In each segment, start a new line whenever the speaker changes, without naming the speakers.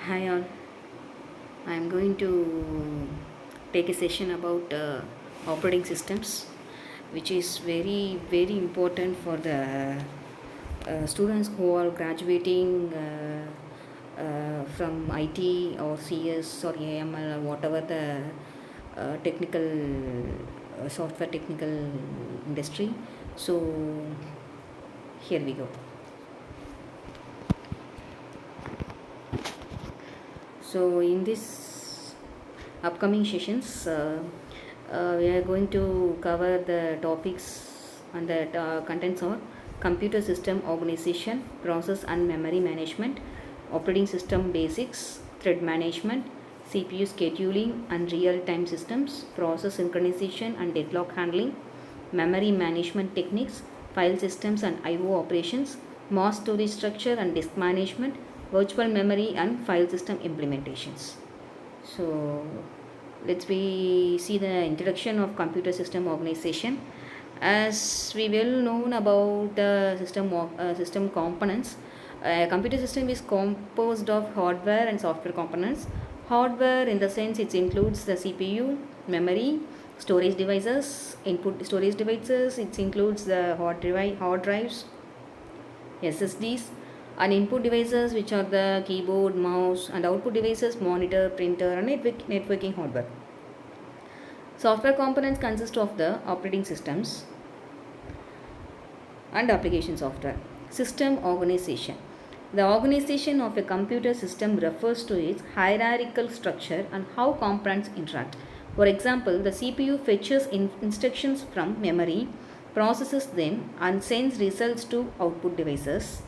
Hi all. I am going to take a session about operating systems, which is very important for the students who are graduating from IT or CS or AML or whatever the technical software technical industry. So here we go. So in this upcoming sessions, we are going to cover the topics and the contents are computer system organization, process and memory management, operating system basics, thread management, CPU scheduling and real-time systems, process synchronization and deadlock handling, memory management techniques, file systems and IO operations, mass storage structure and disk management, virtual memory and file system implementations. So let's we see the introduction of computer system organization. As we well known about the system components, a computer system is composed of hardware and software components. Hardware in the sense it includes the CPU, memory, storage devices, input storage devices. It includes the hard drives, SSDs, and input devices which are the keyboard, mouse, and output devices, monitor, printer, and networking hardware. Software components consist of the operating systems and application software. System organization. The organization of a computer system refers to its hierarchical structure and how components interact. For example, the CPU fetches instructions from memory, processes them, and sends results to output devices.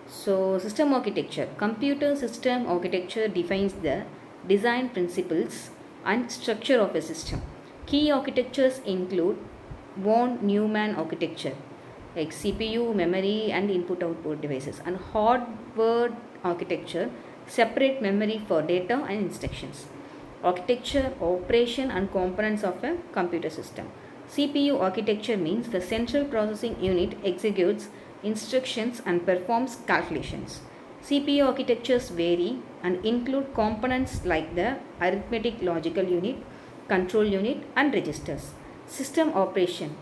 So, system architecture. Computer system architecture defines the design principles and structure of a system. Key architectures include von Neumann architecture, like CPU, memory, and input-output devices, and hardware architecture, separate memory for data and instructions. Architecture, operation, and components of a computer system. CPU architecture means the central processing unit executes instructions and performs calculations. CPU architectures vary and include components like the arithmetic logical unit, control unit, and registers. System operation.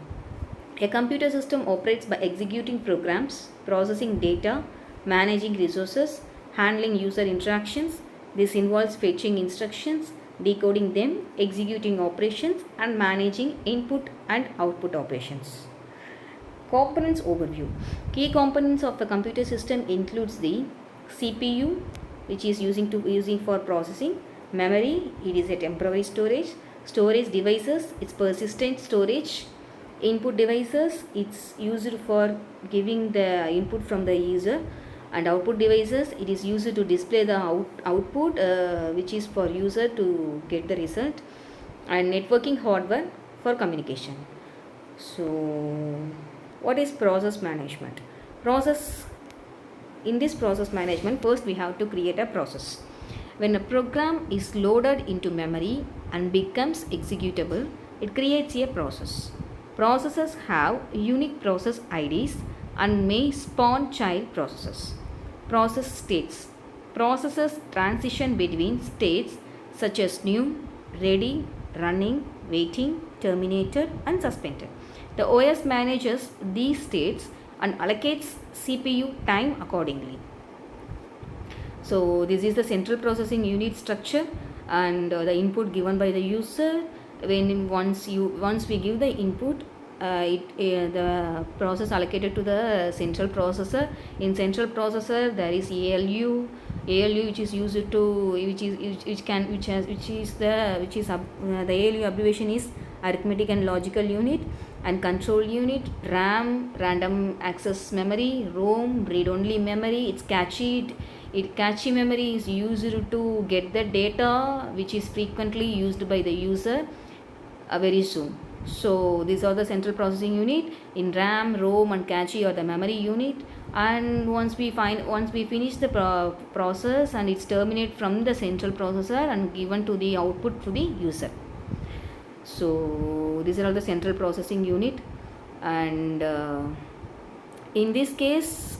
A computer system operates by executing programs, processing data, managing resources, handling user interactions. This involves fetching instructions, decoding them, executing operations, and managing input and output operations. Components overview. Key components of a computer system includes the CPU, which is using for processing, memory, it is a temporary storage devices, it's persistent storage, input devices, it's used for giving the input from the user, and output devices, it is used to display the output which is for user to get the result, and networking hardware for communication. So what is process management? In this process management, first we have to create a process. When a program is loaded into memory and becomes executable, it creates a process. Processes have unique process IDs and may spawn child processes. Process states. Processes transition between states such as new, ready, running, waiting, terminated, and suspended. The OS manages these states and allocates CPU time accordingly. So this is the central processing unit structure, and the input given by the user. Once we give the input, the process allocated to the central processor. In central processor there is ALU which is used to the ALU abbreviation is arithmetic and logical unit, and control unit, RAM, random access memory, ROM, read only memory. It's cache memory is used to get the data which is frequently used by the user very soon. So these are the central processing unit. In RAM, ROM, and cache are the memory unit. And once we finish the process, and it's terminate from the central processor and given to the output to the user. So these are all the central processing unit, and in this case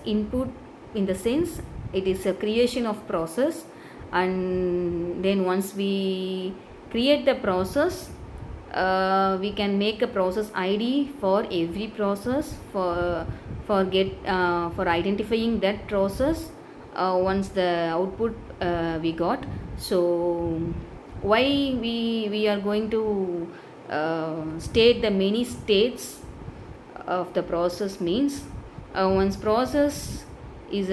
input in the sense it is a creation of process, and then once we create the process, we can make a process ID for every process for identifying that process once the output we got. So why we are going to state the many states of the process means, once process is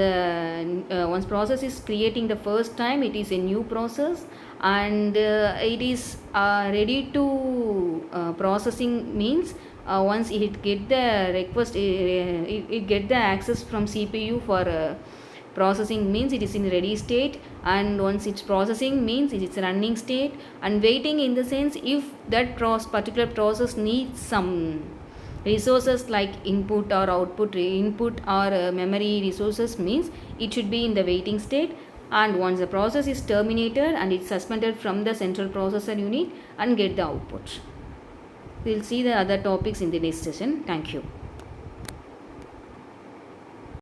creating the first time, it is a new process, and it is ready to processing means once it get the request, it get the access from CPU for processing means it is in ready state, and once it's processing means it is running state, and waiting in the sense if that particular process needs some resources like input or output, input or memory resources means it should be in the waiting state. And once the process is terminated and it's suspended from the central processor unit and get the output. We'll see the other topics in the next session. Thank you.